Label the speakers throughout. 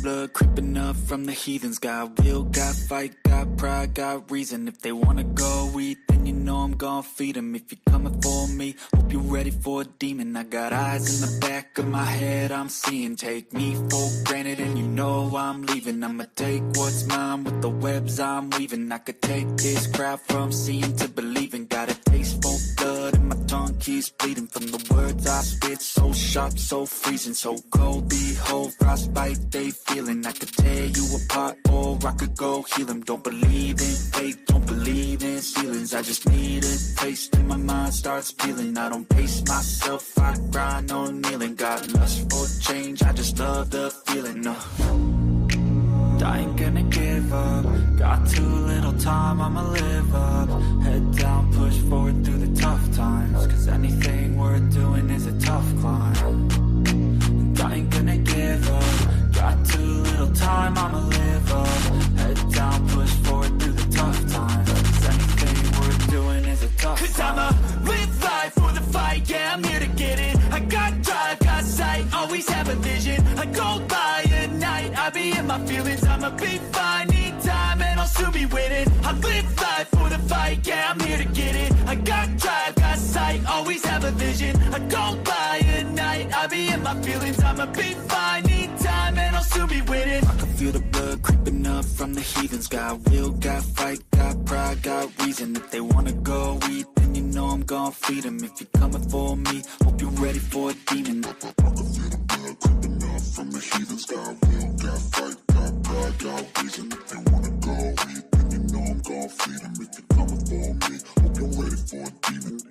Speaker 1: blood creeping up from the heathens. Got will, got fight, got pride, got reason. If they wanna go eat, then you know I'm gon' feed them. If you're coming for me, hope you're ready for a demon. I got eyes in the back of my head, I'm seeing. Take me for granted and you know I'm leaving. I'ma take what's mine with the webs I'm weaving. I could take this crowd from seeing to believing. Got a taste for blood and my tongue keeps bleeding from the words I spit. So sharp, so freezing, so cold. Behold, frostbite they feeling. I could tear you apart or I could go heal them. Don't believe in fate, don't believe in ceilings. I just need a taste and my mind starts peeling. I don't pace myself, I grind on kneeling. Got lust for change, I just love the feeling. I ain't gonna give up. Got too little time, I'ma live up. Head down, push forward through the tough times. Cause anything worth doing is a tough climb. And I ain't gonna give up. Got too little time, I'ma live up. Head down, push forward through the tough times. Cause anything worth doing is a tough climb. Cause I'ma live life for the fight, yeah, I'm here to get it. I got drive, got sight, always have a vision. I go by at night, I be in my feelings. I'ma be fine, need time, and I'll soon be winning. I live life for the fight, yeah, I'm here to get it. I got drive, got sight, always have a vision. I go by at night, I be in my feelings. I'ma be fine, need time, and I'll soon be winning. I can feel the blood creeping up from the heathens. Got will, got fight, got pride, got reason. If they wanna go eat, then you know I'm gon' feed them. If you're coming for me, hope you're ready for a demon. I can feel the blood creeping up from the heathens. Got will, got fight, got pride, got reason. If they wanna go eat, then you know I'm gon' feed them. If you're coming for me, hope you're ready for a demon.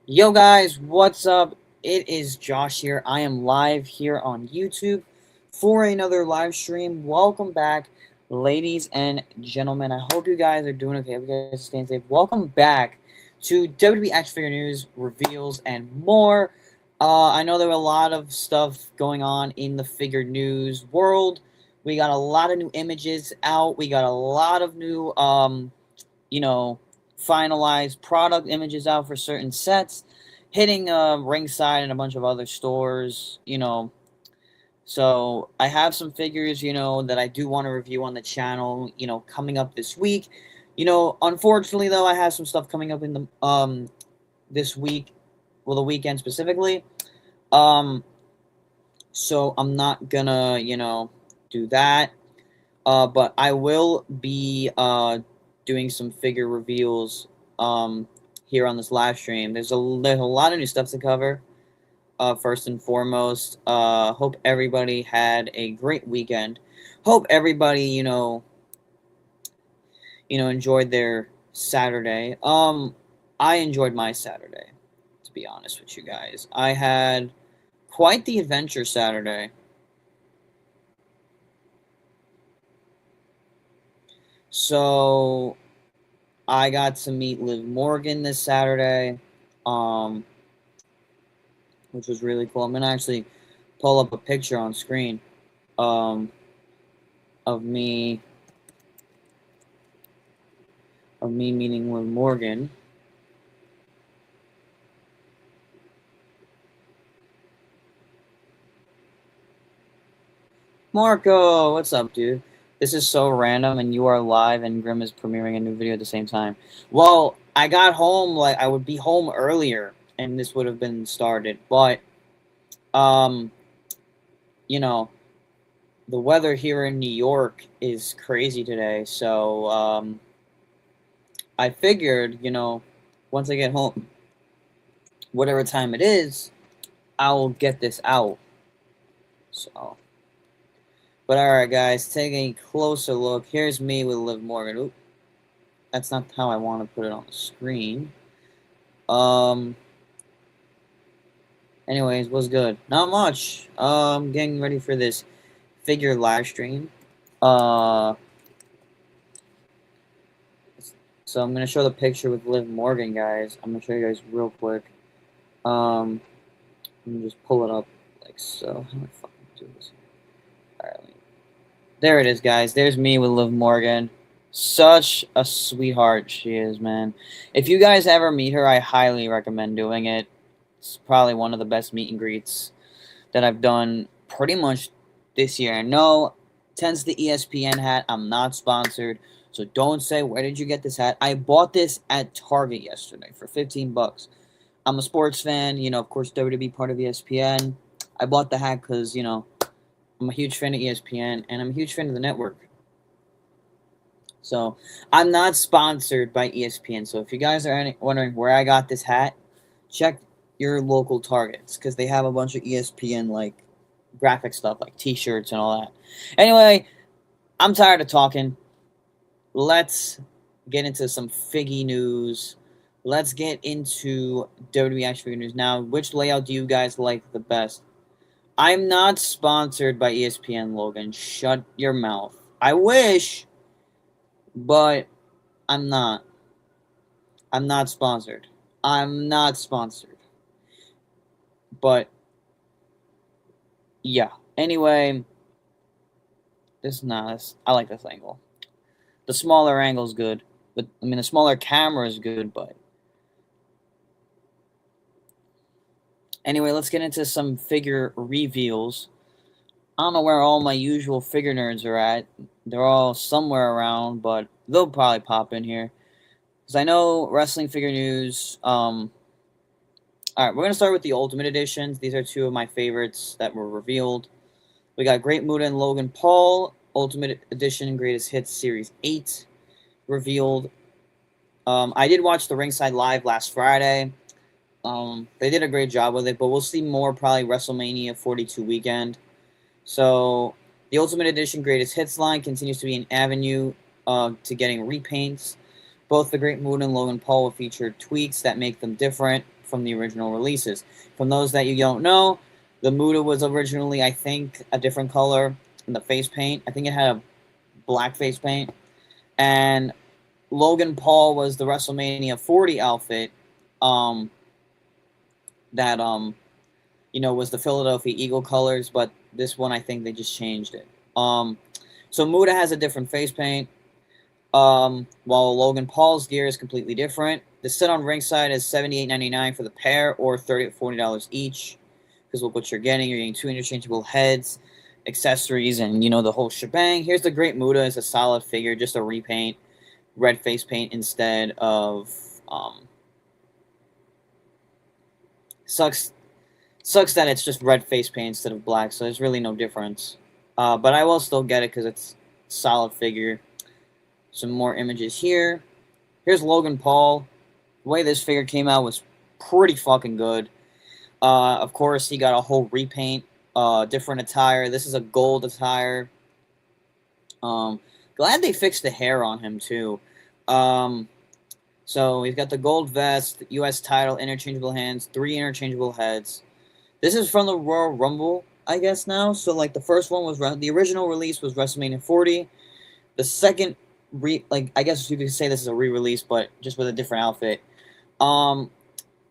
Speaker 2: Yo guys, what's up? It is Josh here. I am live here on YouTube for another live stream. Welcome back, ladies and gentlemen. I hope you guys are doing okay. I hope you guys are staying safe. Welcome back to WWE Action Figure News, reveals, and more. I know there were a lot of stuff going on in the figure news world. We got a lot of new images out. We got a lot of new, finalized product images out for certain sets, hitting Ringside and a bunch of other stores, So I have some figures, that I do want to review on the channel, coming up this week. Unfortunately, though, I have some stuff coming up in the this week, well, the weekend specifically. So I'm not gonna, do that. But I will be doing some figure reveals here on this live stream. There's a lot of new stuff to cover. First and foremost, hope everybody had a great weekend. Hope everybody, enjoyed their Saturday. I enjoyed my Saturday, to be honest with you guys. I had quite the adventure Saturday. So I got to meet Liv Morgan this Saturday, which was really cool. I'm gonna actually pull up a picture on screen of me meeting Liv Morgan. Marco, what's up, dude? This is so random, and you are live, and Grim is premiering a new video at the same time. Well, I got home, I would be home earlier, and this would have been started, but, the weather here in New York is crazy today, so, I figured, once I get home, whatever time it is, I'll get this out, so... But alright, guys, taking a closer look. Here's me with Liv Morgan. Oop. That's not how I want to put it on the screen. Anyways, what's good? Not much. Getting ready for this figure live stream. So I'm going to show the picture with Liv Morgan, guys. I'm going to show you guys real quick. Let me just pull it up like so. How do I fucking do this? Alright, There it is, guys. There's me with Liv Morgan. Such a sweetheart she is, man. If you guys ever meet her, I highly recommend doing it. It's probably one of the best meet and greets that I've done pretty much this year. No, Ten's the ESPN hat. I'm not sponsored, so don't say, where did you get this hat? I bought this at Target yesterday for 15 bucks. I'm a sports fan, of course, WWE part of ESPN. I bought the hat because, I'm a huge fan of ESPN, and I'm a huge fan of the network. So, I'm not sponsored by ESPN. So, if you guys are wondering where I got this hat, check your local Targets because they have a bunch of ESPN, graphic stuff, like t-shirts and all that. Anyway, I'm tired of talking. Let's get into some Figgy news. Let's get into WWE Action Figure news. Now, which layout do you guys like the best? I'm not sponsored by ESPN, Logan. Shut your mouth. I wish, but I'm not. I'm not sponsored. I'm not sponsored. But, yeah. Anyway, I like this angle. The smaller angle's good. But, the smaller camera is good, but... Anyway, let's get into some figure reveals. I don't know where all my usual figure nerds are at. They're all somewhere around, but they'll probably pop in here. Because I know wrestling figure news. Alright, we're going to start with the Ultimate Editions. These are two of my favorites that were revealed. We got Great Muta and Logan Paul. Ultimate Edition Greatest Hits Series 8 revealed. I did watch the Ringside Live last Friday. They did a great job with it, but we'll see more probably WrestleMania 42 weekend. So, the Ultimate Edition Greatest Hits line continues to be an avenue to getting repaints. Both the Great Muta and Logan Paul will feature tweaks that make them different from the original releases. From those that you don't know, the Muta was originally, I think, a different color in the face paint. I think it had a black face paint. And Logan Paul was the WrestleMania 40 outfit that was the Philadelphia Eagle colors, but this one I think they just changed it. So Muta has a different face paint, while Logan Paul's gear is completely different. The set on ringside is $78.99 for the pair, or $40 each. Because look what you're getting. You're getting two interchangeable heads, accessories, and the whole shebang. Here's the Great Muta. It's a solid figure, just a repaint, red face paint instead of Sucks that it's just red face paint instead of black, so there's really no difference. But I will still get it because it's a solid figure. Some more images here. Here's Logan Paul. The way this figure came out was pretty fucking good. Of course, he got a whole repaint, different attire. This is a gold attire. Glad they fixed the hair on him, too. So he's got the gold vest, U.S. title, interchangeable hands, 3 interchangeable heads. This is from the Royal Rumble, I guess now. So the first one was the original release was WrestleMania 40. The second I guess you could say this is a re-release, but just with a different outfit.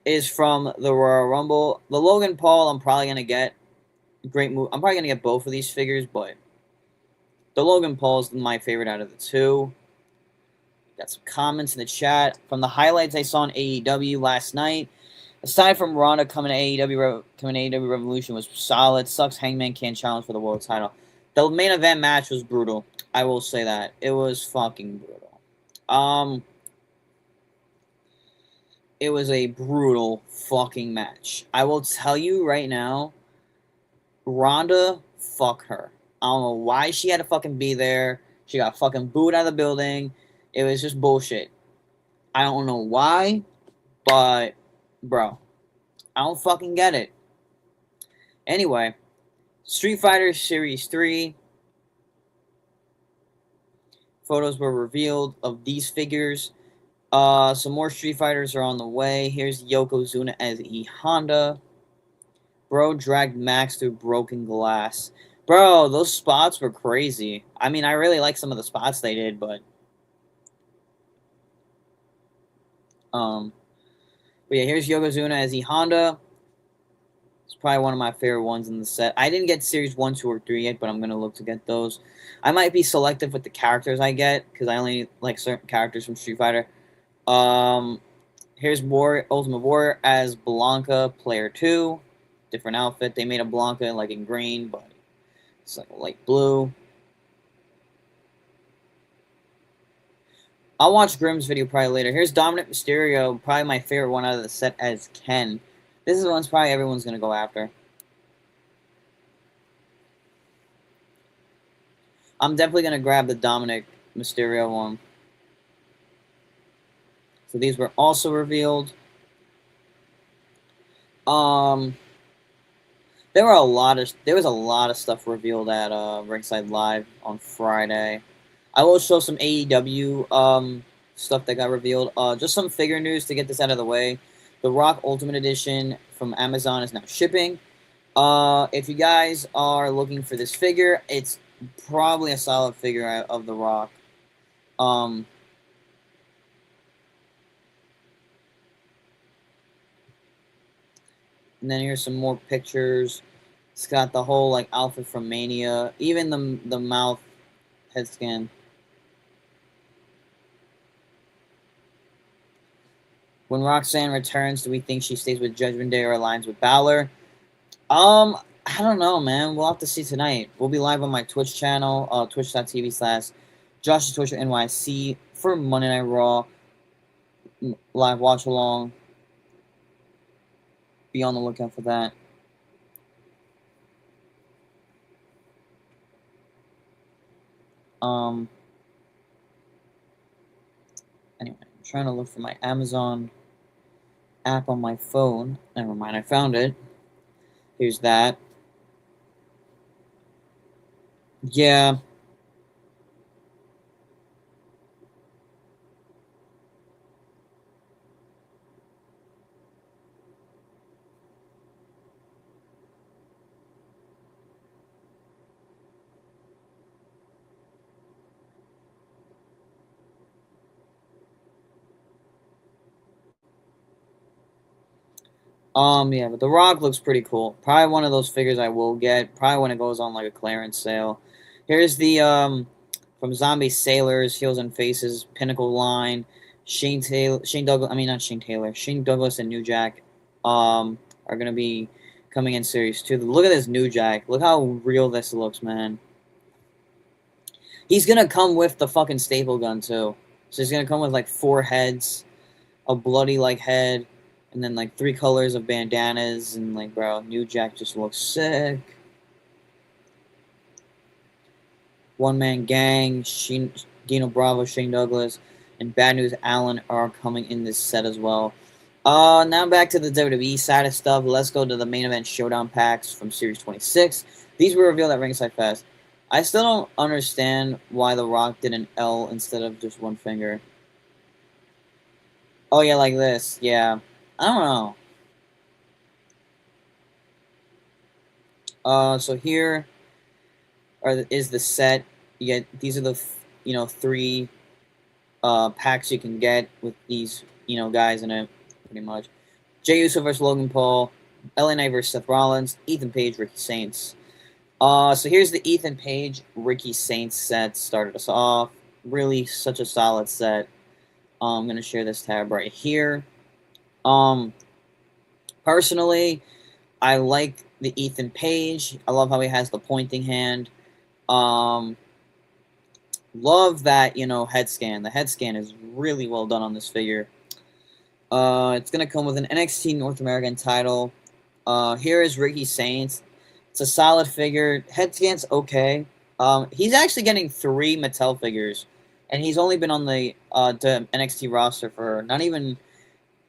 Speaker 2: Is from the Royal Rumble. The Logan Paul, I'm probably gonna get great move. I'm probably gonna get both of these figures, but the Logan Paul is my favorite out of the two. Got some comments in the chat. From the highlights I saw on AEW last night, aside from Ronda coming to AEW Revolution was solid. Sucks Hangman can't challenge for the world title. The main event match was brutal. I will say that. It was fucking brutal. It was a brutal fucking match. I will tell you right now, Ronda, fuck her. I don't know why she had to fucking be there. She got fucking booed out of the building. It was just bullshit. I don't know why, but, bro, I don't fucking get it. Anyway, Street Fighter Series 3. Photos were revealed of these figures. Some more Street Fighters are on the way. Here's Yokozuna as E Honda. Bro dragged Max through broken glass. Bro, those spots were crazy. I mean, I really like some of the spots they did, but yeah, here's Yokozuna as E Honda. It's probably one of my favorite ones in the set. I didn't get Series 1, 2, or 3 yet, but I'm going to look to get those. I might be selective with the characters I get, because I only like certain characters from Street Fighter. Here's Ultimate Warrior as Blanca, Player 2. Different outfit. They made a Blanca like in green, but it's like light blue. I'll watch Grimm's video probably later. Here's Dominic Mysterio, probably my favorite one out of the set as Ken. This is the one's probably everyone's going to go after. I'm definitely going to grab the Dominic Mysterio one. So these were also revealed. There was a lot of stuff revealed at Ringside Live on Friday. I will show some AEW stuff that got revealed. Just some figure news to get this out of the way. The Rock Ultimate Edition from Amazon is now shipping. If you guys are looking for this figure, it's probably a solid figure of The Rock. And then here's some more pictures. It's got the whole like outfit from Mania, even the mouth head scan. When Roxanne returns, do we think she stays with Judgment Day or aligns with Balor? I don't know, man. We'll have to see tonight. We'll be live on my Twitch channel, twitch.tv/JoshTwitcher_NYC for Monday Night Raw live watch along. Be on the lookout for that. Anyway, I'm trying to look for my Amazon app on my phone. Never mind, I found it. Here's that. Yeah. Yeah, but The Rock looks pretty cool. Probably one of those figures I will get. Probably when it goes on like a clearance sale. Here's the from Zombie Sailors, Heels and Faces, Pinnacle line. Shane Douglas and New Jack are gonna be coming in series 2. Look at this New Jack. Look how real this looks, man. He's gonna come with the fucking staple gun too. So he's gonna come with like 4 heads, a bloody like head, and then like 3 colors of bandanas, and like, bro, New Jack just looks sick. One Man Gang, Dino Bravo, Shane Douglas, and Bad News Allen are coming in this set as well. Now back to the WWE side of stuff. Let's go to the main event showdown packs from Series 26. These were revealed at Ringside Fest. I still don't understand why The Rock did an L instead of just one finger. Oh yeah, like this. Yeah. I don't know. So here is the set. You get these are the 3 packs you can get with these guys in it, pretty much. Jey Uso versus Logan Paul, LA Knight versus Seth Rollins, Ethan Page, Ricky Saints. So here's the Ethan Page, Ricky Saints set. Started us off. Really, such a solid set. I'm gonna share this tab right here. Personally, I like the Ethan Page. I love how he has the pointing hand. Love that, head scan. The head scan is really well done on this figure. It's going to come with an NXT North American title. Here is Ricky Saints. It's a solid figure. Head scan's okay. He's actually getting 3 Mattel figures. And he's only been on the NXT roster for not even...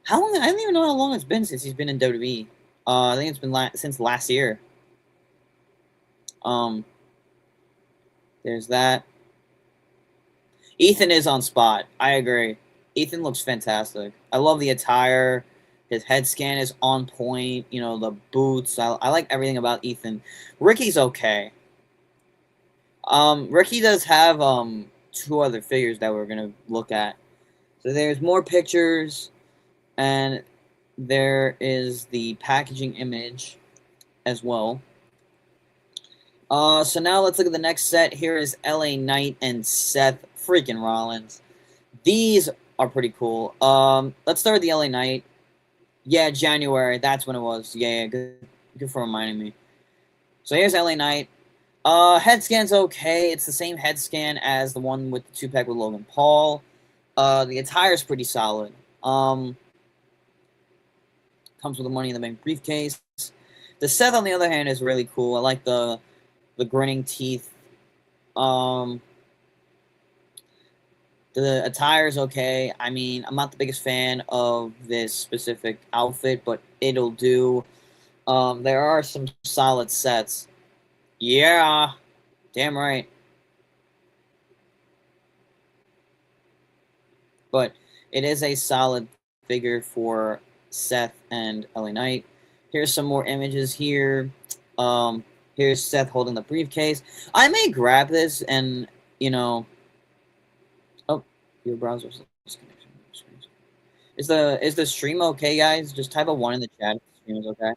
Speaker 2: How long? I don't even know how long it's been since he's been in WWE. I think it's been since last year. There's that. Ethan is on spot. I agree. Ethan looks fantastic. I love the attire. His head scan is on point. The boots. I like everything about Ethan. Ricky's okay. Ricky does have 2 other figures that we're gonna look at. So there's more pictures, and there is the packaging image as well. So now let's look at the next set. Here is LA Knight and Seth freaking Rollins. These are pretty cool. Let's start with the LA Knight. Yeah, January. That's when it was. Yeah, good for reminding me. So here's LA Knight. Head scan's okay. It's the same head scan as the one with the 2-pack with Logan Paul. The attire's pretty solid. Comes with a Money in the Bank briefcase. The Seth, on the other hand, is really cool. I like the grinning teeth. The attire's okay. I mean, I'm not the biggest fan of this specific outfit, but it'll do. There are some solid sets. Yeah, damn right. But it is a solid figure for Seth and LA Knight. Here's some more images here. Here's Seth holding the briefcase. I may grab this and, you know... Oh, your browser's disconnection. Is the stream okay, guys? Just type a 1 in the chat if the stream is okay.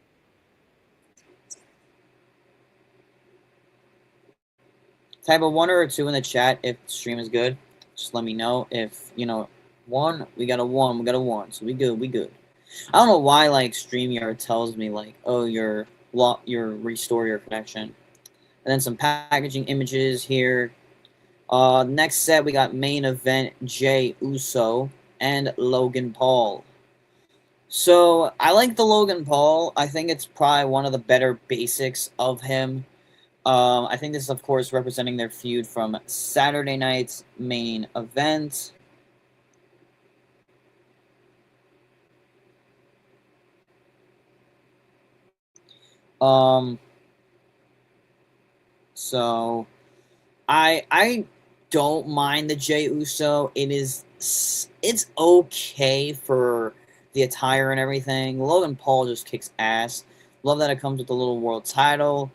Speaker 2: Type a 1 or a 2 in the chat if the stream is good. Just let me know. If, 1, we got a 1, we got a 1. So we good. I don't know why, like, StreamYard tells me, like, oh, restore your connection. And then some packaging images here. Next set, we got main event Jey Uso and Logan Paul. So, I like the Logan Paul. I think it's probably one of the better basics of him. I think this is, of course, representing their feud from Saturday night's main event. So I don't mind the Jey Uso. It's okay for the attire and everything. Logan Paul just kicks ass. Love that it comes with the little world title.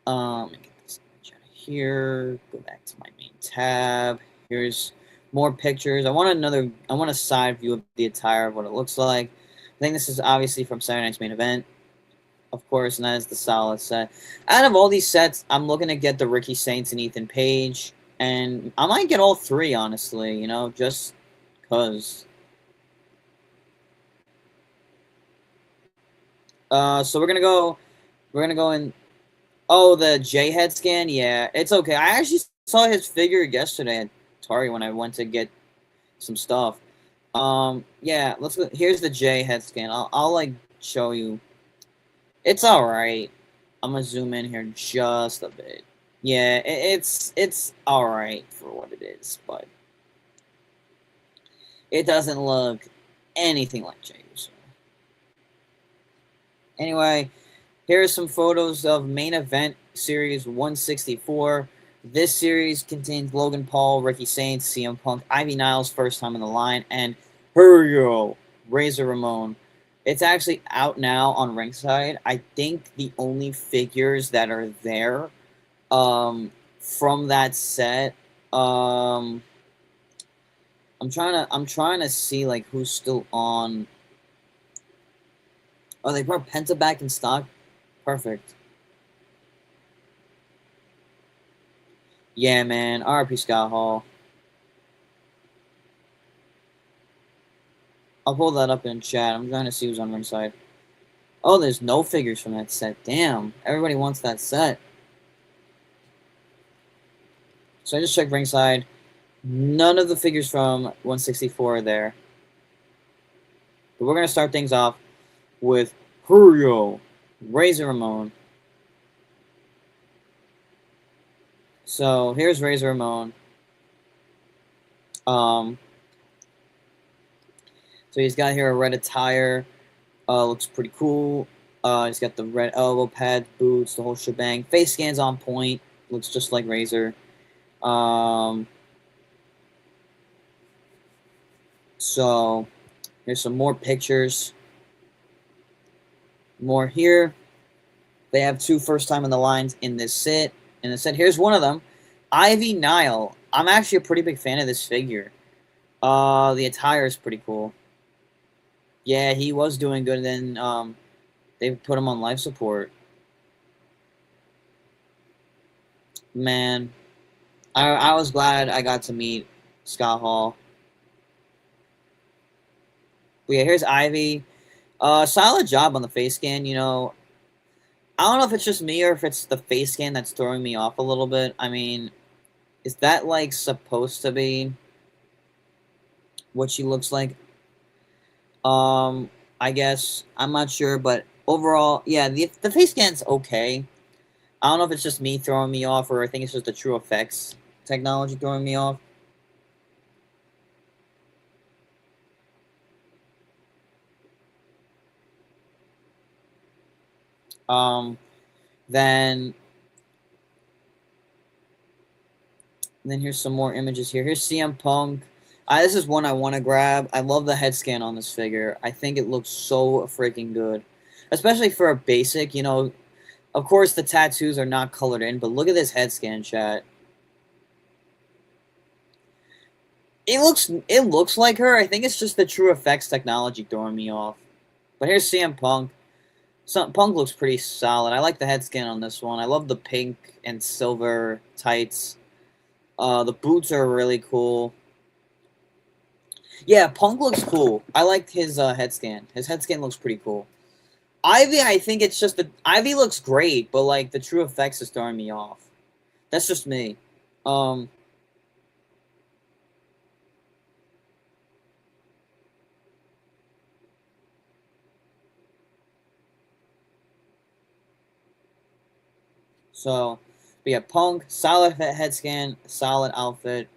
Speaker 2: Let me get this image out of here. Go back to my main tab. Here's more pictures. I want a side view of the attire of what it looks like. I think this is obviously from Saturday night's main event, of course, and that is the solid set. Out of all these sets, I'm looking to get the Ricky Saints and Ethan Page, and I might get all three, honestly, just because. So we're gonna go in. Oh, the Jey head scan? Yeah, it's okay. I actually saw his figure yesterday at Target when I went to get some stuff. Yeah, let's go. Here's the Jey head scan. I'll like show you. It's alright. I'm gonna zoom in here just a bit. Yeah, it's alright for what it is, but it doesn't look anything like Jey Uso. Anyway, here are some photos of main event series 164. This series contains Logan Paul, Ricky Saints, CM Punk, Ivy Niles' first time in the line, and Razor Ramon. It's actually out now on Ringside. I think the only figures that are there from that set, I'm trying to see like who's still on. Oh, they brought Penta back in stock. Perfect. Yeah, man. RP Scott Hall. I'll pull that up in chat. I'm trying to see who's on Ringside. Oh, there's no figures from that set. Damn. Everybody wants that set. So I just checked Ringside. None of the figures from 164 are there. But we're going to start things off with Razor Ramon. So here's Razor Ramon. So he's got here a red attire. Looks pretty cool. He's got the red elbow pads, boots, the whole shebang. Face scan's on point. Looks just like Razor. So here's some more pictures. More here. They have two first time in the lines in this set. Here's one of them. Ivy Nile. I'm actually a pretty big fan of this figure. The attire is pretty cool. Yeah, he was doing good. And then They put him on life support. Man, I was glad I got to meet Scott Hall. But yeah, here's Ivy. Solid job on the face scan. You know, I don't know if it's just me or if it's the face scan that's throwing me off a little bit. I mean, is that like supposed to be what she looks like? I guess I'm not sure, but overall, yeah, the face scan's okay. I don't know if it's just me throwing me off, or I think it's just the True Effects technology throwing me off. Um, then here's some more images here. Here's CM Punk. This is one I want to grab. I love the head scan on this figure. I think it looks so freaking good, especially for a basic. You know, of course the tattoos are not colored in, but look at this head scan, chat. It looks like her. I think it's just the True Effects technology throwing me off. But here's CM Punk. Punk looks pretty solid. I like the head scan on this one. I love the pink and silver tights. The boots are really cool. Yeah, Punk looks cool. I like his head scan. His head scan looks pretty cool. Ivy, I think it's just the Ivy looks great, but like the True Effects is throwing me off. That's just me. So, but yeah, Punk, solid head scan, solid outfit.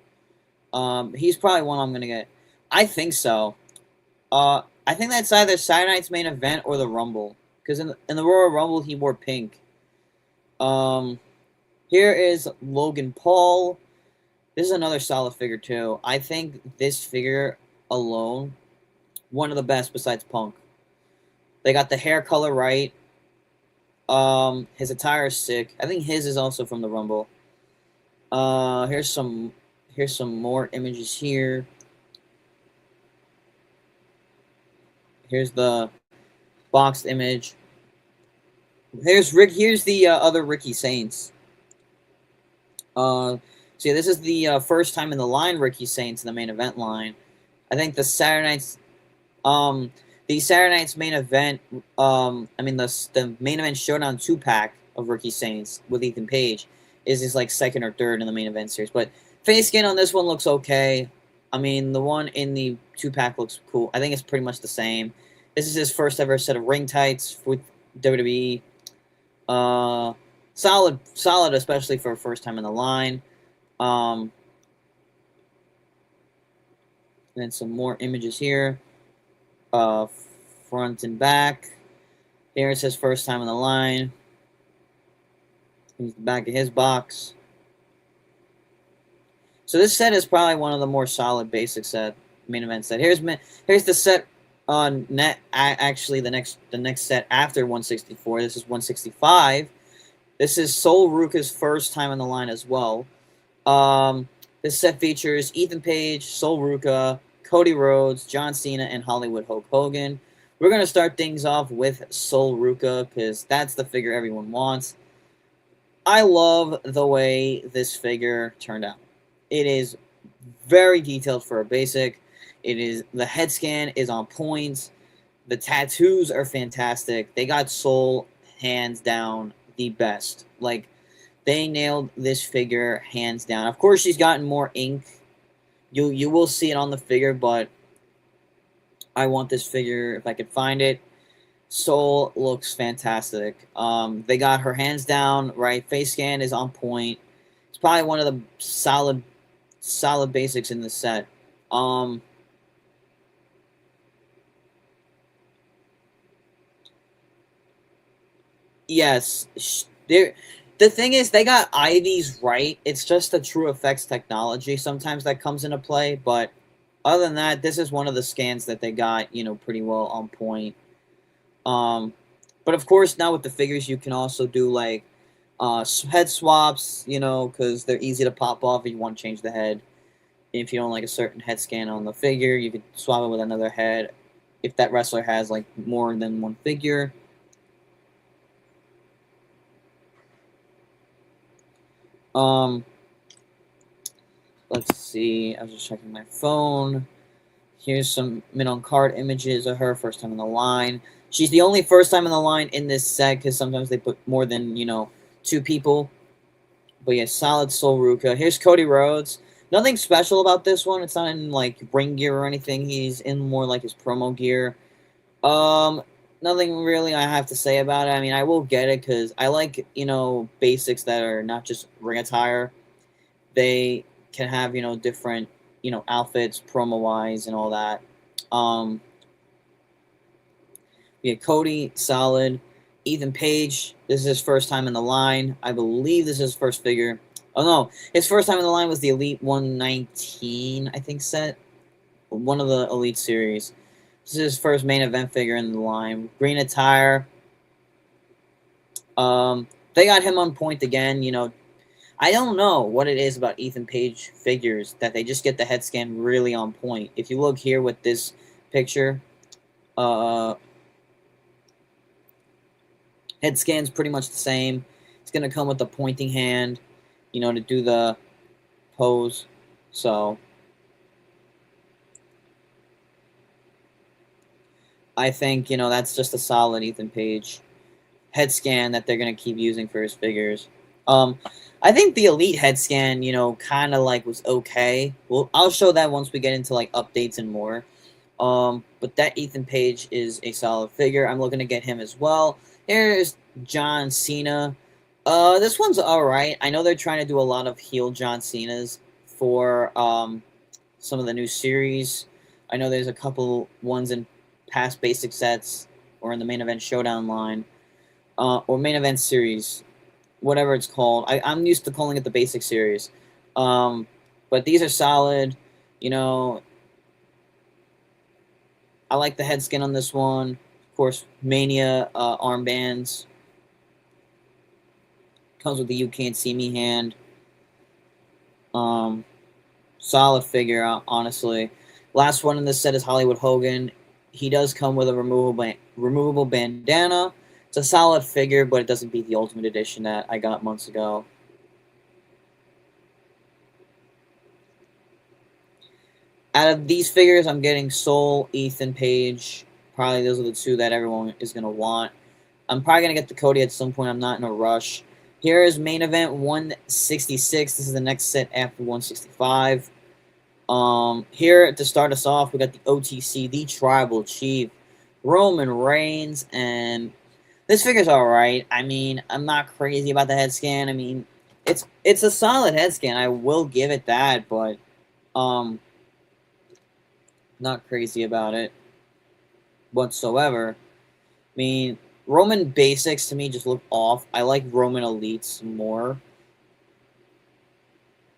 Speaker 2: He's probably one I'm gonna get. I think so. I think that's either Saturday Night's Main Event or the Rumble. Because in the Royal Rumble, he wore pink. Here is Logan Paul. This is another solid figure, too. I think this figure alone, one of the best besides Punk. They got the hair color right. His attire is sick. I think his is also from the Rumble. Here's some more images here. Here's the boxed image. Here's the other Ricky Saints. So yeah, this is the first time in the line Ricky Saints in the main event line. I think the Saturday Night's main event. The main event showdown 2-pack of Ricky Saints with Ethan Page is his like second or third in the main event series. But face scan on this one looks okay. I mean, the one in the 2-pack looks cool. I think it's pretty much the same. This is his first ever set of ring tights with WWE. Solid, especially for a first time in the line. And then some more images here. Front and back. Here it says first time in the line. Here's the back of his box. So this set is probably one of the more solid basic set main event set. Here's the set on net. Actually, the next set after 164. This is 165. This is Sol Ruka's first time in the line as well. This set features Ethan Page, Sol Ruka, Cody Rhodes, John Cena, and Hollywood Hulk Hogan. We're gonna start things off with Sol Ruka because that's the figure everyone wants. I love the way this figure turned out. It is very detailed for a basic. The head scan is on point. The tattoos are fantastic. They got Sol hands down the best. Like, they nailed this figure hands down. Of course, she's gotten more ink. You will see it on the figure, but I want this figure if I could find it. Sol looks fantastic. They got her hands down right. Face scan is on point. It's probably one of the solid basics in the set. Yes, the thing is, they got Ivy's right. It's just the True Effects technology sometimes that comes into play. But other than that, this is one of the scans that they got, pretty well on point. But of course, now with the figures, you can also do like head swaps, because they're easy to pop off if you want to change the head. If you don't like a certain head scan on the figure, you could swap it with another head if that wrestler has like more than one figure. Um, let's see. I was just checking my phone. Here's some mid-on card images of her first time in the line. She's the only first time in the line in this set because sometimes they put more than, 2 people. But yeah, solid Sol Ruka. Here's Cody Rhodes. Nothing special about this one. It's not in like ring gear or anything. He's in more like his promo gear. Nothing really I have to say about it. I mean, I will get it because I like, basics that are not just ring attire. They can have, different, outfits, promo-wise and all that. Yeah, Cody, solid. Ethan Page, this is his first time in the line. I believe this is his first figure. Oh, no. His first time in the line was the Elite 119, I think, set. One of the Elite series. This is his first main event figure in the line. Green attire. They got him on point again. I don't know what it is about Ethan Page figures that they just get the head scan really on point. If you look here with this picture, head scan's pretty much the same. It's going to come with a pointing hand, to do the pose. So, I think, that's just a solid Ethan Page head scan that they're going to keep using for his figures. I think the Elite head scan, kind of like was okay. Well, I'll show that once we get into like updates and more. But that Ethan Page is a solid figure. I'm looking to get him as well. Here's John Cena. This one's alright. I know they're trying to do a lot of heel John Cena's for some of the new series. I know there's a couple ones in past basic sets or in the main event showdown line. Or main event series. Whatever it's called. I'm used to calling it the basic series. But these are solid. I like the head skin on this one. Of course, Mania armbands. Comes with the You Can't See Me hand. Solid figure, honestly. Last one in this set is Hollywood Hogan. He does come with a removable bandana. It's a solid figure, but it doesn't beat the Ultimate Edition that I got months ago. Out of these figures, I'm getting Sol, Ethan Page. Probably those are the two that everyone is going to want. I'm probably going to get the Cody at some point. I'm not in a rush. Here is main event 166. This is the next set after 165. Here to start us off, we got the OTC, the Tribal Chief, Roman Reigns, and this figure's alright. I mean, I'm not crazy about the head scan. I mean, it's a solid head scan. I will give it that, but not crazy about it whatsoever. I mean, Roman basics to me just look off. I like Roman elites more.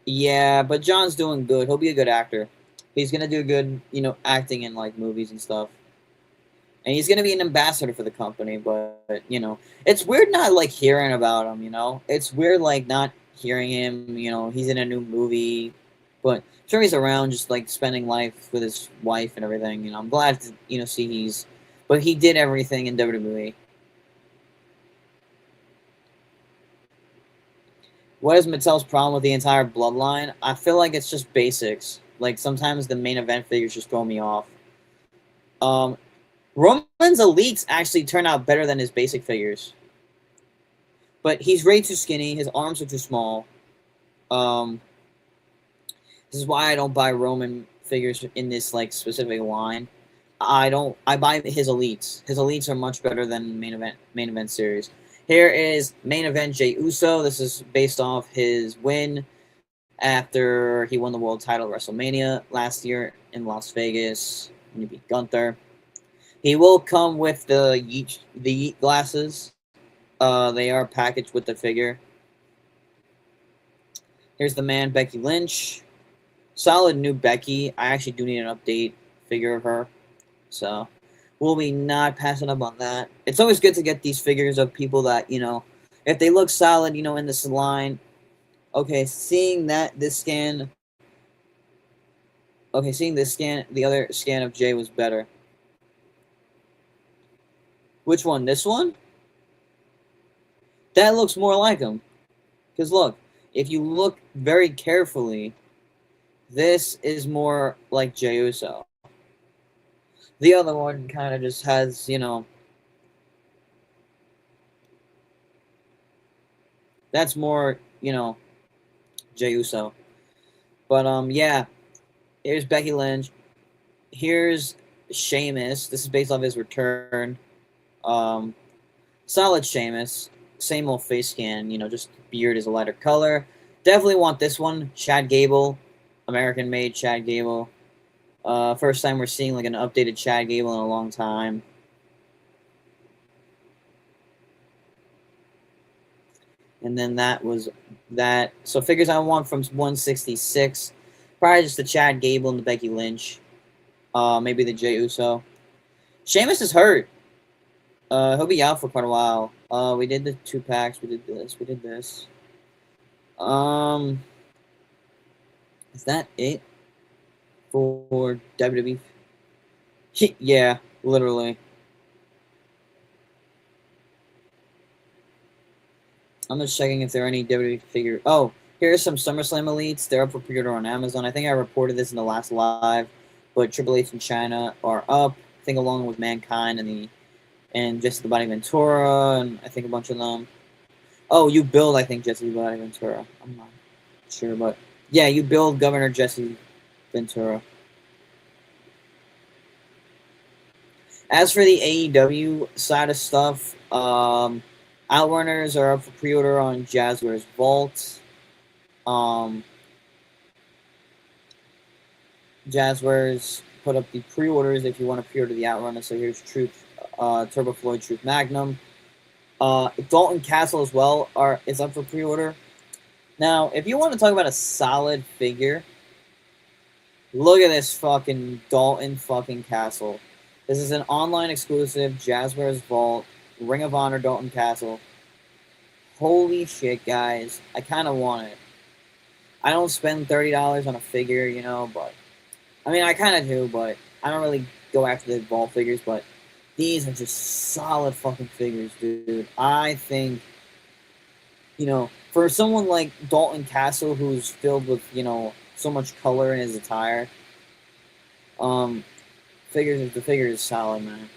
Speaker 2: Yeah, but John's doing good. He'll be a good actor. He's gonna do good, acting in like movies and stuff. And he's gonna be an ambassador for the company, but it's weird not like hearing about him, It's weird like not hearing him, he's in a new movie. But I'm sure he's around just like spending life with his wife and everything, I'm glad to, see but he did everything in WWE. What is Mattel's problem with the entire bloodline? I feel like it's just basics. Like, sometimes the main event figures just throw me off. Roman's elites actually turn out better than his basic figures. But he's way too skinny. His arms are too small. This is why I don't buy Roman figures in this, like, specific line. I buy his elites. His elites are much better than main event series. Here is main event Jey Uso. This is based off his win after he won the world title at WrestleMania last year in Las Vegas when he beat Gunther. He will come with the Yeet glasses. They are packaged with the figure. Here's the man, Becky Lynch. Solid new Becky. I actually do need an update figure of her. So we'll be not passing up on that. It's always good to get these figures of people that, if they look solid, in this line. Okay, seeing this scan. Okay, seeing this scan, the other scan of Jay was better. Which one? This one? That looks more like him. Because look, If you look very carefully, this is more like Jey Uso. The other one kind of just has, that's more, Jey Uso. But yeah, here's Becky Lynch. Here's Sheamus. This is based off his return. Um, Solid Sheamus. Same old face scan. Just beard is a lighter color. Definitely want this one. Chad Gable, American made Chad Gable. First time we're seeing like an updated Chad Gable in a long time. And then that was that. So figures I want from 166. Probably just the Chad Gable and the Becky Lynch. Maybe the Jey Uso. Sheamus is hurt. He'll be out for quite a while. We did the 2-packs. We did this. We did this. Is that it for WWE? Yeah, literally. I'm just checking if there are any WWE figure. Oh, here's some SummerSlam elites. They're up for pre-order on Amazon. I think I reported this in the last live, but Triple H and China are up. I think along with Mankind and Jesse the Body Ventura, and I think a bunch of them. Oh, you build, I think, Jesse the Body Ventura. I'm not sure, but yeah, you build Governor Jesse Ventura. As for the AEW side of stuff, Outrunners are up for pre-order on Jazzwares Vault. Jazzwares put up the pre-orders if you want to pre-order the Outrunners. So here's Truth, Turbo Floyd, Truth Magnum. Dalton Castle as well is up for pre-order. Now, if you want to talk about a solid figure, look at this fucking Dalton fucking Castle. This is an online exclusive Jazzwares Vault Ring of Honor Dalton Castle. Holy shit, guys. I kind of want it. I don't spend $30 on a figure, but I mean, I kind of do, but I don't really go after the Vault figures, but these are just solid fucking figures, dude. I think, for someone like Dalton Castle, who's filled with, so much color in his attire, the figure is solid, man.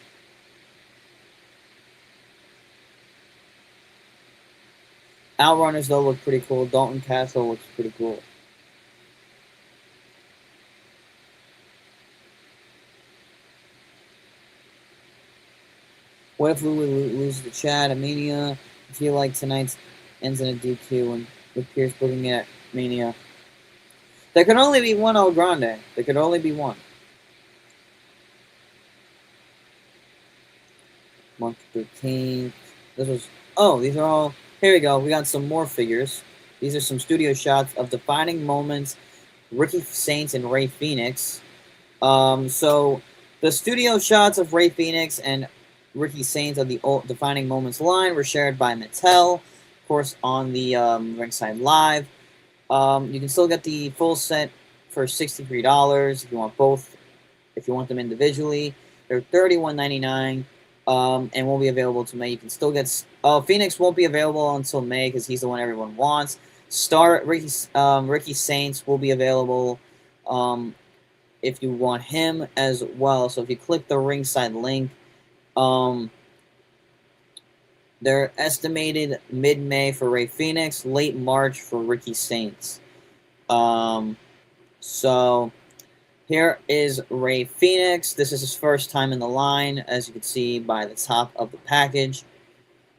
Speaker 2: Outrunners, though, look pretty cool. Dalton Castle looks pretty cool. What if we lose the Chad at Mania? I feel like tonight's ends in a DQ and with Pierce booking at Mania. There could only be one El Grande. There could only be one. March 13th. This was... Oh, these are all... Here we go. We got some more figures. These are some studio shots of defining moments, Ricky Saints and Ray Phoenix. So the studio shots of Ray Phoenix and Ricky Saints of the Defining Moments line were shared by Mattel, of course, on the Ringside Live. You can still get the full set for $63 if you want both. If you want them individually, they're $31.99. And won't be available to May. You can still get... Phoenix won't be available until May because he's the one everyone wants. Ricky Saints will be available if you want him as well. So if you click the Ringside link, they're estimated mid-May for Ray Phoenix, late March for Ricky Saints. So... Here is Ray Phoenix. This is his first time in the line, as you can see by the top of the package.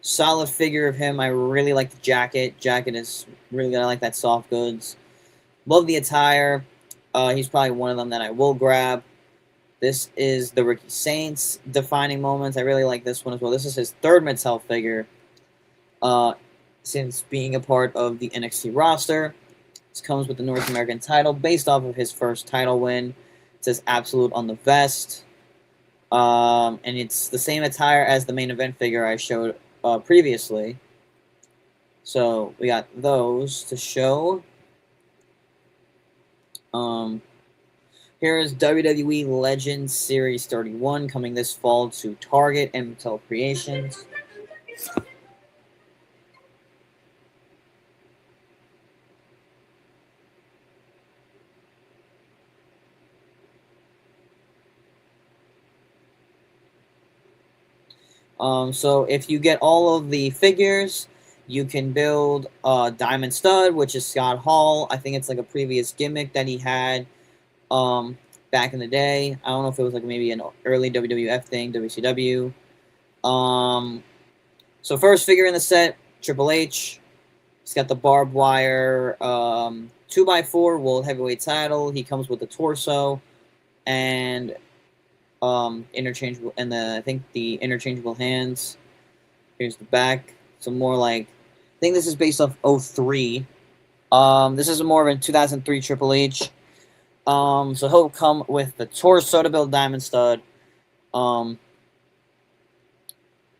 Speaker 2: Solid figure of him. I really like the jacket. Jacket is really good. I like that soft goods. Love the attire. He's probably one of them that I will grab. This is the Ricky Saints Defining Moments. I really like this one as well. This is his third Mattel figure since being a part of the NXT roster. This comes with the North American title based off of his first title win. It says Absolute on the vest. And it's the same attire as the main event figure I showed previously. So we got those to show. Here is WWE Legends Series 31 coming this fall to Target and Mattel Creations. So if you get all of the figures, you can build Diamond Stud, which is Scott Hall. I think it's like a previous gimmick that he had back in the day. I don't know if it was like maybe an early WWF thing, WCW. So first figure in the set, Triple H. He's got the barbed wire 2x4 World Heavyweight title. He comes with the torso and interchangeable, and I think the interchangeable hands. Here's the back. So more like, I think this is based off 03. This is more of a 2003 Triple H. So he'll come with the torso to build Diamond Stud.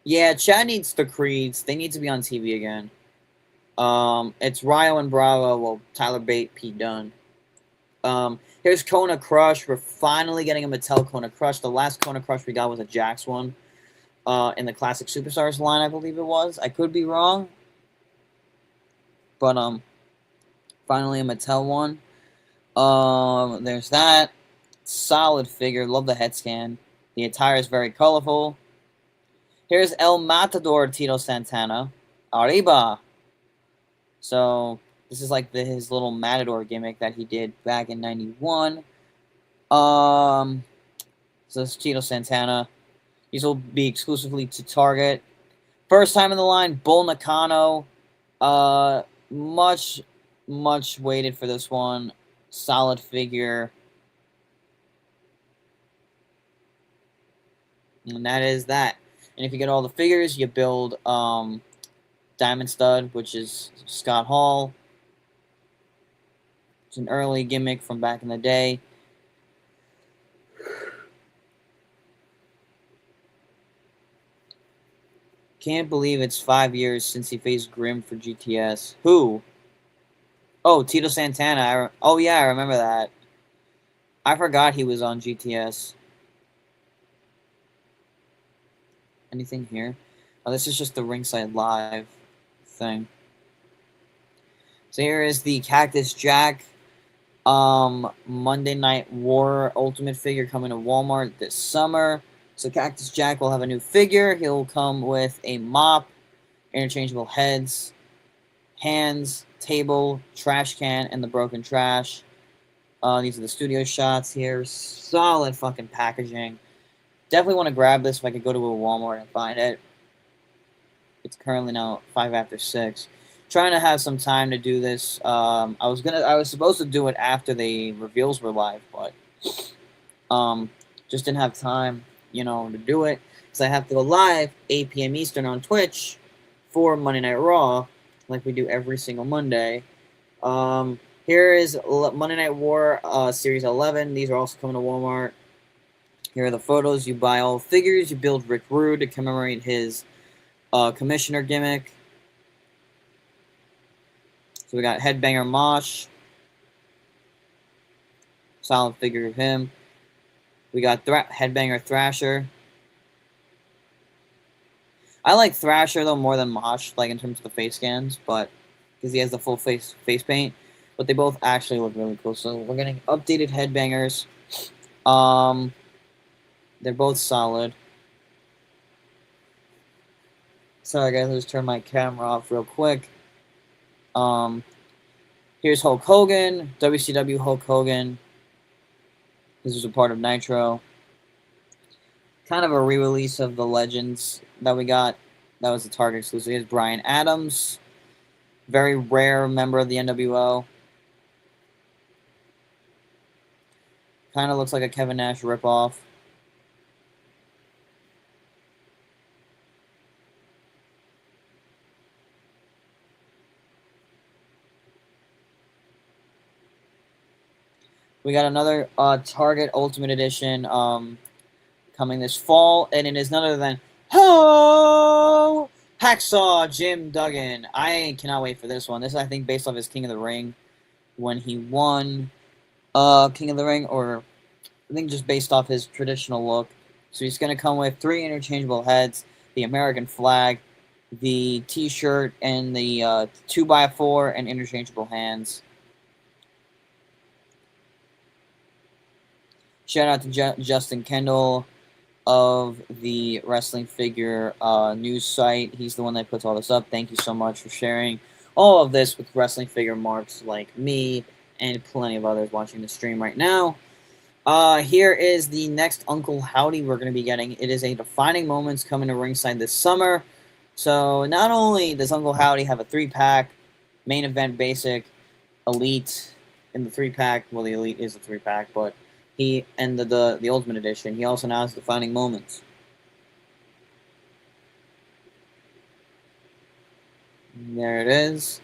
Speaker 2: Yeah, Chad needs the Creeds. They need to be on TV again. It's Ryo and Bravo. Well, Tyler Bate, Pete Dunne. Here's Kona Crush. We're finally getting a Mattel Kona Crush. The last Kona Crush we got was a Jax one. In the Classic Superstars line, I believe it was. I could be wrong. But, finally a Mattel one. There's that. Solid figure. Love the head scan. The attire is very colorful. Here's El Matador Tito Santana. Arriba. So, this is like his little Matador gimmick that he did back in 91. So this is Tito Santana. These will be exclusively to Target. First time in the line, Bull Nakano. Much waited for this one. Solid figure. And that is that. And if you get all the figures, you build Diamond Stud, which is Scott Hall. It's an early gimmick from back in the day. Can't believe it's 5 years since he faced Grimm for GTS. Who? Oh, Tito Santana. Oh, yeah, I remember that. I forgot he was on GTS. Anything here? Oh, this is just the Ringside Live thing. So here is the Cactus Jack Monday Night War Ultimate figure coming to Walmart this summer. So Cactus Jack will have a new figure. He'll come with a mop, interchangeable heads, hands, table, trash can, and the broken trash. These are the studio shots here. Solid fucking packaging. Definitely want to grab this if I could go to a Walmart and find it. It's currently now 5 after 6. Trying to have some time to do this. I was supposed to do it after the reveals were live, but just didn't have time, to do it. Because I have to go live 8 p.m. Eastern on Twitch for Monday Night Raw, like we do every single Monday. Here is Monday Night War Series 11. These are also coming to Walmart. Here are the photos. You buy all figures. You build Rick Rude to commemorate his commissioner gimmick. So we got Headbanger Mosh. Solid figure of him. We got Headbanger Thrasher. I like Thrasher, though, more than Mosh, like, in terms of the face scans, but because he has the full face paint. But they both actually look really cool. So we're getting updated Headbangers. They're both solid. Sorry, guys, let's turn my camera off real quick. Here's Hulk Hogan, WCW Hulk Hogan. This was a part of Nitro. Kind of a re-release of the Legends that we got. That was a Target exclusive. Here's Brian Adams. Very rare member of the NWO. Kind of looks like a Kevin Nash ripoff. We got another Target Ultimate Edition coming this fall, and it is none other than Hacksaw Jim Duggan. I cannot wait for this one. This is, I think, based off his King of the Ring when he won King of the Ring, or I think just based off his traditional look. So he's going to come with 3 interchangeable heads, the American flag, the T-shirt, and the 2x4 and interchangeable hands. Shout out to Justin Kendall. of the wrestling figure news site. He's the one that puts all this up. Thank you so much for sharing all of this with wrestling figure marks like me and plenty of others watching the stream right now. Here is the next Uncle Howdy we're going to be getting. It is a Defining Moments coming to ringside this summer. So not only does Uncle Howdy have a 3-pack, main event basic, elite in the 3-pack. Well, the elite is a 3-pack, but he and the Ultimate Edition. He also now has Defining Moments. And there it is.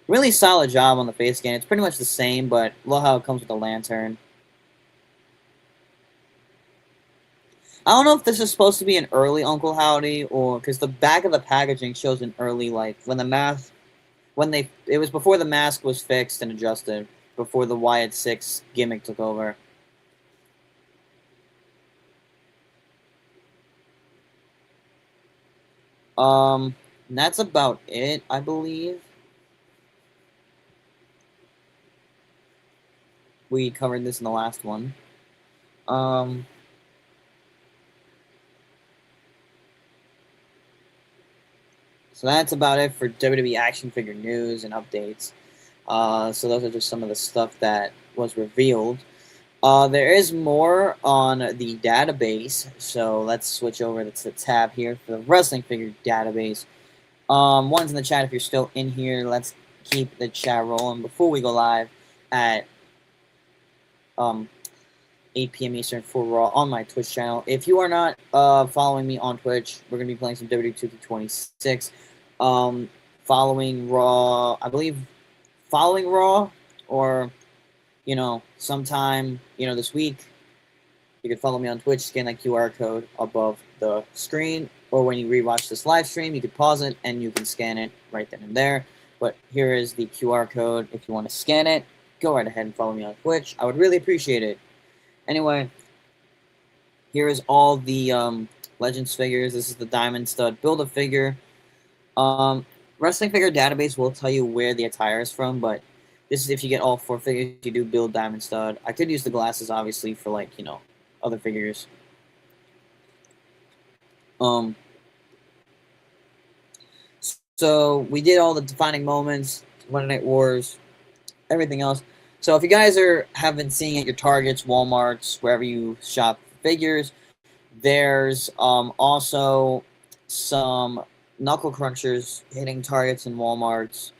Speaker 2: Really solid job on the face scan. It's pretty much the same, but look how it comes with the lantern. I don't know if this is supposed to be an early Uncle Howdy or because the back of the packaging shows an early, like when the mask, it was before the mask was fixed and adjusted, before the Wyatt 6 gimmick took over. And that's about it, I believe. We covered this in the last one. So that's about it for WWE action figure news and updates. So those are just some of the stuff that was revealed. There is more on the database, so let's switch over to the tab here for the wrestling figure database. One's in the chat if you're still in here. Let's keep the chat rolling before we go live at 8 p.m. Eastern for Raw on my Twitch channel. If you are not following me on Twitch, we're going to be playing some WWE 2K26. Following Raw, I believe, following Raw, or, you know, sometime, you know, this week, you can follow me on Twitch, scan that QR code above the screen, or when you rewatch this live stream, you can pause it, and you can scan it right then and there. But here is the QR code. If you want to scan it, go right ahead and follow me on Twitch. I would really appreciate it. Anyway, here is all the Legends figures. This is the Diamond Stud Build-A-Figure. Wrestling Figure Database will tell you where the attire is from, but this is if you get all 4 figures, you do build Diamond Stud. I could use the glasses, obviously, for, like, you know, other figures. So we did all the Defining Moments, Monday Night Wars, everything else. So if you guys have been seeing at your Targets, Walmarts, wherever you shop figures, there's also some Knuckle Crunchers hitting Targets and Walmarts,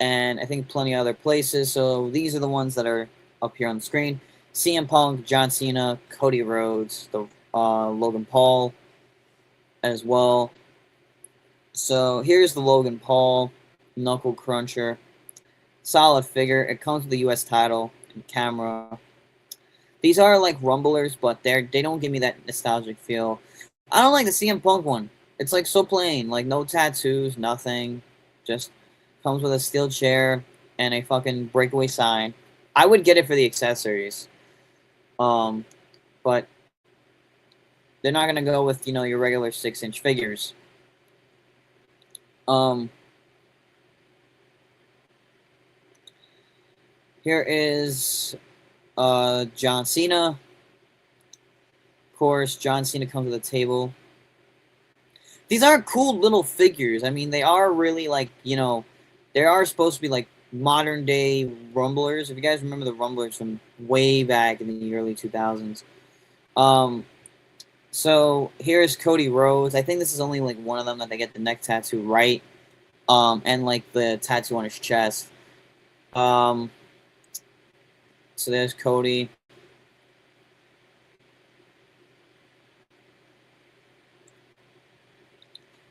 Speaker 2: and I think plenty of other places. So these are the ones that are up here on the screen. CM Punk, John Cena, Cody Rhodes, the Logan Paul as well. So here's the Logan Paul Knuckle Cruncher. Solid figure. It comes with the U.S. title and camera. These are like rumblers, but they don't give me that nostalgic feel. I don't like the CM Punk one. It's like so plain, like no tattoos, nothing. Just comes with a steel chair and a fucking breakaway sign. I would get it for the accessories. But they're not gonna go with, you know, your regular 6-inch figures. Here is John Cena. Of course, John Cena comes with a table. These are cool little figures. I mean, they are really, like, you know, they are supposed to be, like, modern-day Rumblers. If you guys remember the Rumblers from way back in the early 2000s. So, here's Cody Rhodes. I think this is only, like, one of them that they get the neck tattoo right. And, like, the tattoo on his chest. So, there's Cody.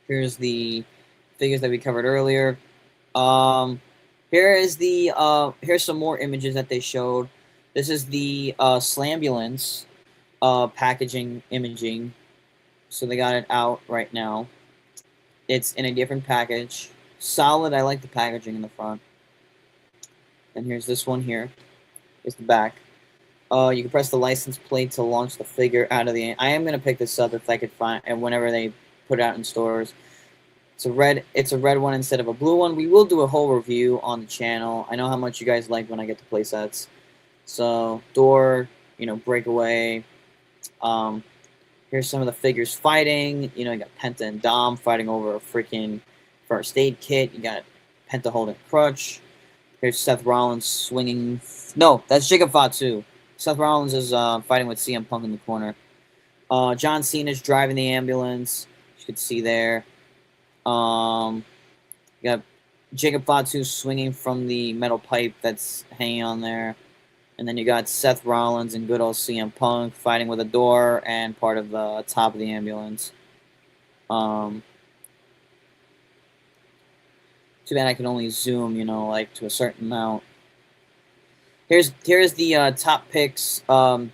Speaker 2: Here's the figures that we covered earlier. Here's some more images that they showed. This is the Slambulance packaging imaging. So they got it out right now. It's in a different package. Solid. I like the packaging in the front. And here's this one here. Is the back. You can press the license plate to launch the figure out of the... I am going to pick this up if I could find... And whenever they put it out in stores. It's a red one instead of a blue one. We will do a whole review on the channel. I know how much you guys like when I get the play sets. So, door, you know, breakaway, Um, Here's some of the figures fighting. You know, you got Penta and Dom fighting over a freaking first aid kit. You got Penta holding a crutch. Here's Seth Rollins swinging. No, that's Jacob Fatu. Seth Rollins is fighting with CM Punk in the corner. John Cena's driving the ambulance. You can see there. You got Jacob Fatu swinging from the metal pipe that's hanging on there. And then you got Seth Rollins and good old CM Punk fighting with a door and part of the top of the ambulance. Too bad I can only zoom, you know, like to a certain amount. Here's the top picks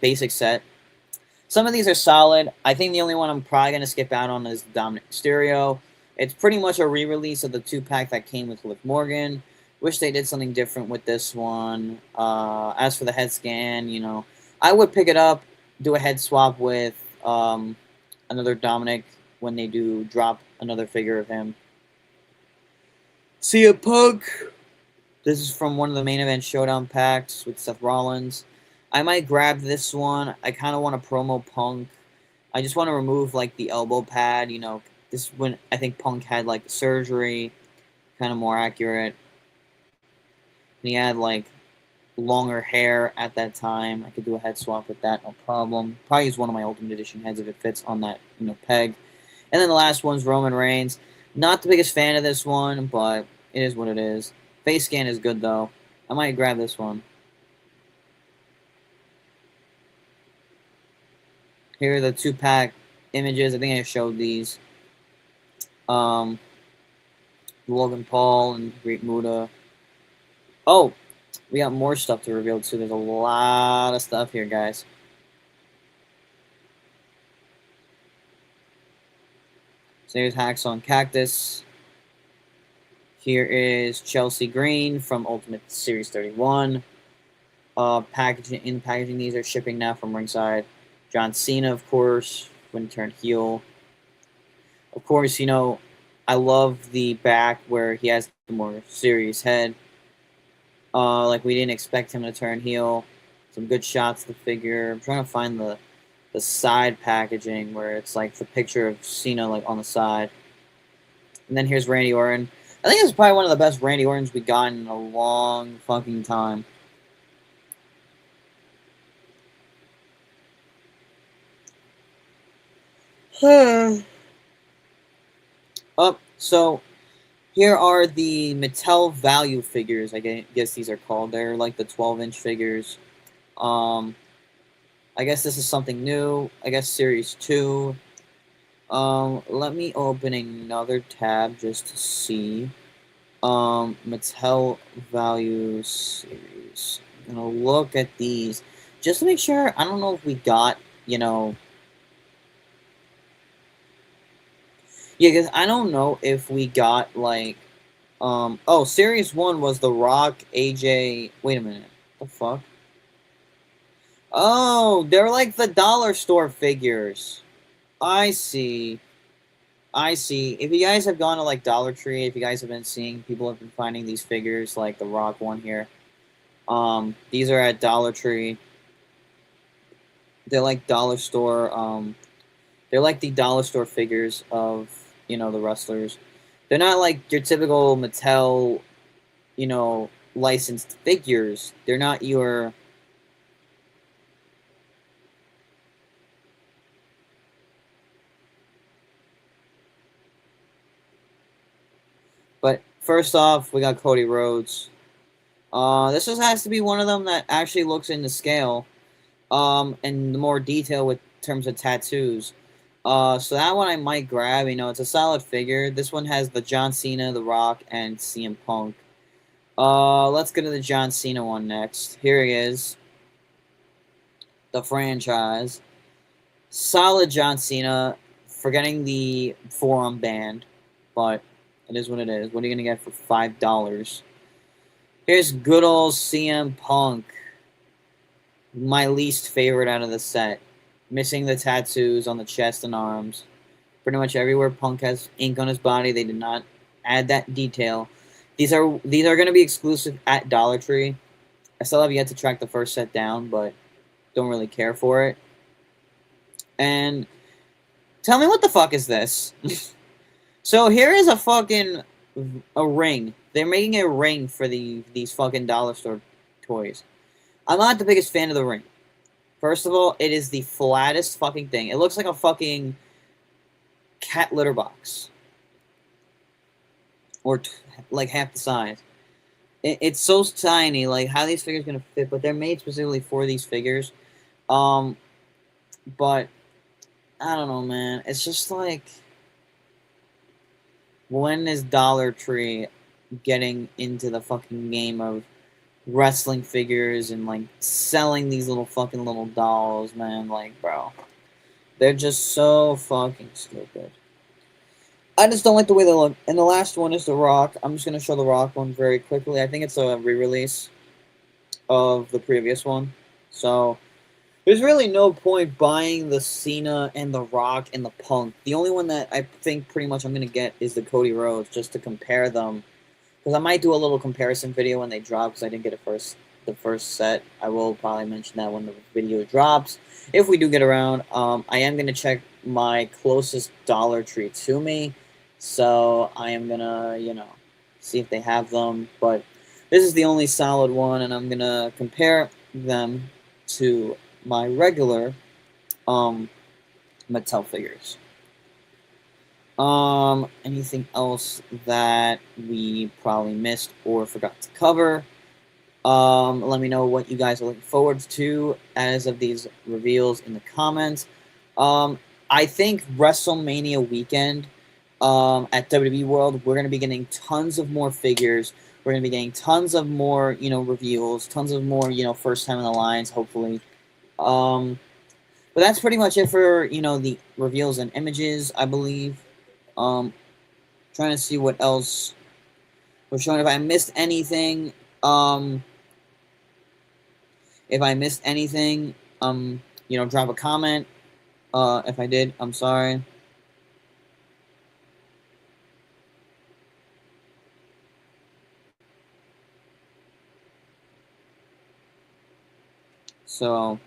Speaker 2: basic set. Some of these are solid. I think the only one I'm probably going to skip out on is Dominic Mysterio. It's pretty much a re-release of the 2-pack that came with Liv Morgan. Wish they did something different with this one. As for the head scan, you know, I would pick it up, do a head swap with another Dominic when they do drop another figure of him. CM Punk. This is from one of the main event showdown packs with Seth Rollins. I might grab this one. I kind of want to promo Punk. I just want to remove like the elbow pad, you know. This is when I think Punk had like surgery, kind of more accurate. And he had like longer hair at that time. I could do a head swap with that, no problem. Probably use one of my Ultimate Edition heads if it fits on that, you know, peg. And then the last one's Roman Reigns. Not the biggest fan of this one, but it is what it is. Face scan is good though. I might grab this one. Here are the 2-pack images. I think I showed these. Logan Paul and Great Muta. Oh, we got more stuff to reveal too. There's a lot of stuff here, guys. So here's Hacksaw and Cactus. Here is Chelsea Green from Ultimate Series 31. Packaging these are shipping now from Ringside. John Cena, of course, when he turned heel. Of course, you know, I love the back where he has the more serious head. Like we didn't expect him to turn heel. Some good shots of the figure. I'm trying to find the side packaging where it's like the picture of Cena like on the side. And then here's Randy Orton. I think it's probably one of the best Randy Ortons we got in a long fucking time. So here are the Mattel value figures. I guess these are called. They're like the 12-inch figures. I guess this is something new. I guess Series 2. Let me open another tab just to see. Mattel value series. I'm gonna look at these just to make sure. I don't know if we got, you know. Yeah, because I don't know if we got, like, oh, Series 1 was The Rock, AJ, wait a minute, what the fuck? Oh, they're like the dollar store figures. I see. I see. If you guys have gone to, like, Dollar Tree, if you guys have been seeing, people have been finding these figures, like the Rock one here. These are at Dollar Tree. They're like dollar store, they're like the dollar store figures of, you know, the wrestlers. They're not like your typical Mattel, you know, licensed figures. They're not your... But first off, we got Cody Rhodes. This just has to be one of them that actually looks into scale, and the more detail with terms of tattoos. So that one I might grab. You know, it's a solid figure. This one has the John Cena, The Rock, and CM Punk. Let's get to the John Cena one next. Here he is. The franchise. Solid John Cena. Forgetting the forearm band, but it is what it is. What are you going to get for $5? Here's good old CM Punk. My least favorite out of the set. Missing the tattoos on the chest and arms. Pretty much everywhere Punk has ink on his body, they did not add that detail. These are going to be exclusive at Dollar Tree. I still have yet to track the first set down, but don't really care for it. And tell me, what the fuck is this? So here is a ring. They're making a ring for these fucking dollar store toys. I'm not the biggest fan of the ring. First of all, it is the flattest fucking thing. It looks like a fucking cat litter box. Or like half the size. It's so tiny. Like, how are these figures gonna fit? But they're made specifically for these figures. But I don't know, man. It's just like, when is Dollar Tree getting into the fucking game of wrestling figures and like selling these little dolls, man? Like, bro, they're just so fucking stupid. I just don't like the way they look. And the last one is The Rock. I'm just gonna show The Rock one very quickly. I think it's a re-release of the previous one, so there's really no point buying the Cena and The Rock and the Punk. The only one that I think pretty much I'm going to get is the Cody Rhodes, just to compare them. Because I might do a little comparison video when they drop, because I didn't get the first set. I will probably mention that when the video drops. If we do get around, I am going to check my closest Dollar Tree to me. So I am going to, see if they have them. But this is the only solid one, and I'm going to compare them to my regular Mattel figures. Anything else that we probably missed or forgot to cover? Let me know what you guys are looking forward to as of these reveals in the comments. I think WrestleMania weekend at WWE World, we're going to be getting tons of more figures. We're going to be getting tons of more, reveals, tons of more, first time in the lines, hopefully. But that's pretty much it for, the reveals and images, I believe. Trying to see what else we're showing. If I missed anything, drop a comment. If I did, I'm sorry. So,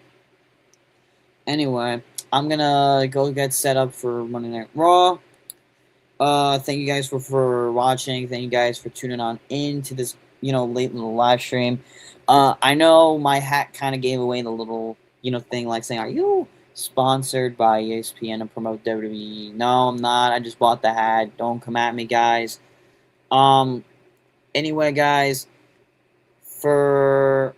Speaker 2: anyway, I'm gonna go get set up for Monday Night Raw. Thank you guys for watching. Thank you guys for tuning on into this, late little live stream. I know my hat kind of gave away the little, thing like saying, are you sponsored by ESPN to promote WWE? No, I'm not. I just bought the hat. Don't come at me, guys. Anyway, guys, for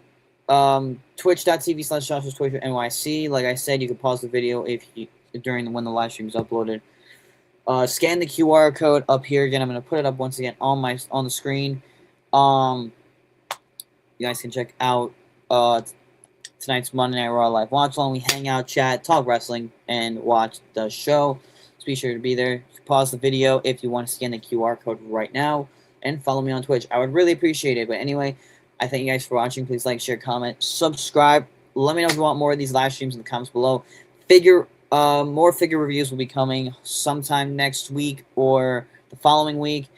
Speaker 2: twitch.tv/JoshuaToys4NYC. Like I said, you can pause the video when the live stream is uploaded. Scan the QR code up here again. I'm gonna put it up once again on the screen. You guys can check out tonight's Monday Night Raw live watch along. We hang out, chat, talk wrestling, and watch the show. So be sure to be there. Pause the video if you want to scan the QR code right now, and follow me on Twitch. I would really appreciate it. But anyway, I thank you guys for watching. Please like, share, comment, subscribe. Let me know if you want more of these live streams in the comments below. More figure reviews will be coming sometime next week or the following week.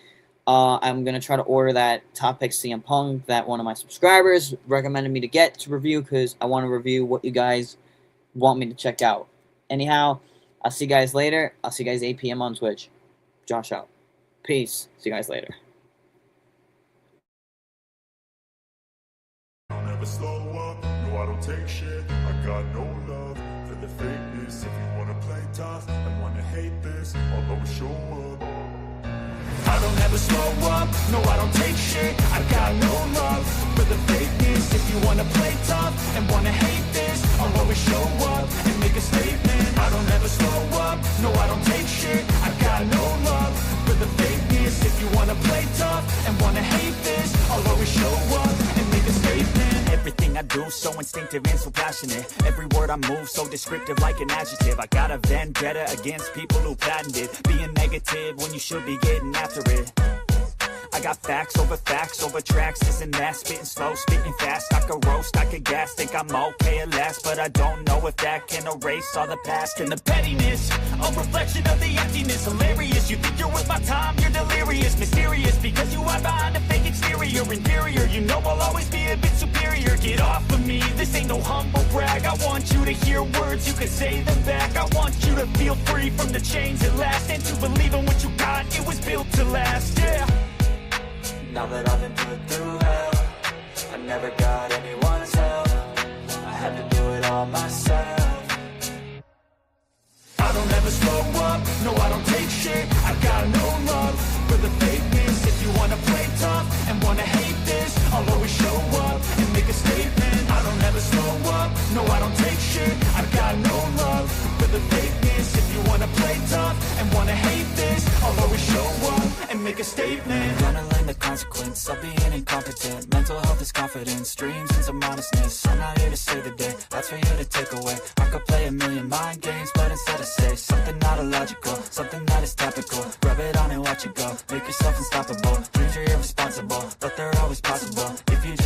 Speaker 2: I'm going to try to order that Top Pick CM Punk that one of my subscribers recommended me to get to review, because I want to review what you guys want me to check out. Anyhow, I'll see you guys later. I'll see you guys 8 p.m. on Twitch. Josh out. Peace. See you guys later.
Speaker 3: I'll never slow up, no I don't take shit. I got no love for the fakeness. If you wanna play tough and wanna hate this, I'll always show up. I don't ever slow up, no I don't take shit. I got no love for the fakeness. If you wanna play tough and wanna hate this, I'll always show up and make a statement. I don't ever slow up, no I don't take shit. I got no love for the fakeness. If you wanna play tough and wanna hate this, I'll always show up and make a statement.
Speaker 1: Everything I do so instinctive and so passionate. Every word I move so descriptive like an adjective. I got a vendetta against people who patented being negative when you should be getting after it. I got facts over tracks, this and that. Spitting slow, spitting fast. I could roast, I could gas. Think I'm okay at last, but I don't know if that can erase all the past. And the pettiness, a reflection of the emptiness. Hilarious, you think you're worth my time, you're delirious. Mysterious, because you hide behind a fake exterior. Inferior, you know I'll always be a bit superior. Get off of me, this ain't no humble brag. I want you to hear words, you can say them back. I want you to feel free from the chains at last, and to believe in what you got, it was built to last, yeah. Now that I've been put through hell, I never got anyone's help, I had to do it all myself. I don't ever slow up, no I don't take shit, I got no love for the fakeness. If you wanna play tough and wanna hate this, I'll always show up and make a statement. I don't ever slow up, no I don't take shit, I got no love for the fakeness. If you wanna play tough and wanna hate this, I'll always show up and make a statement. Gonna learn the consequence of being incompetent. Mental health is confidence, dreams and some honestness. I'm not here to save the day, that's for you to take away. I could play a million mind games, but instead I say something not illogical, something that is topical. Rub it on and watch it go, make yourself unstoppable. Dreams are irresponsible, but they're always possible if you just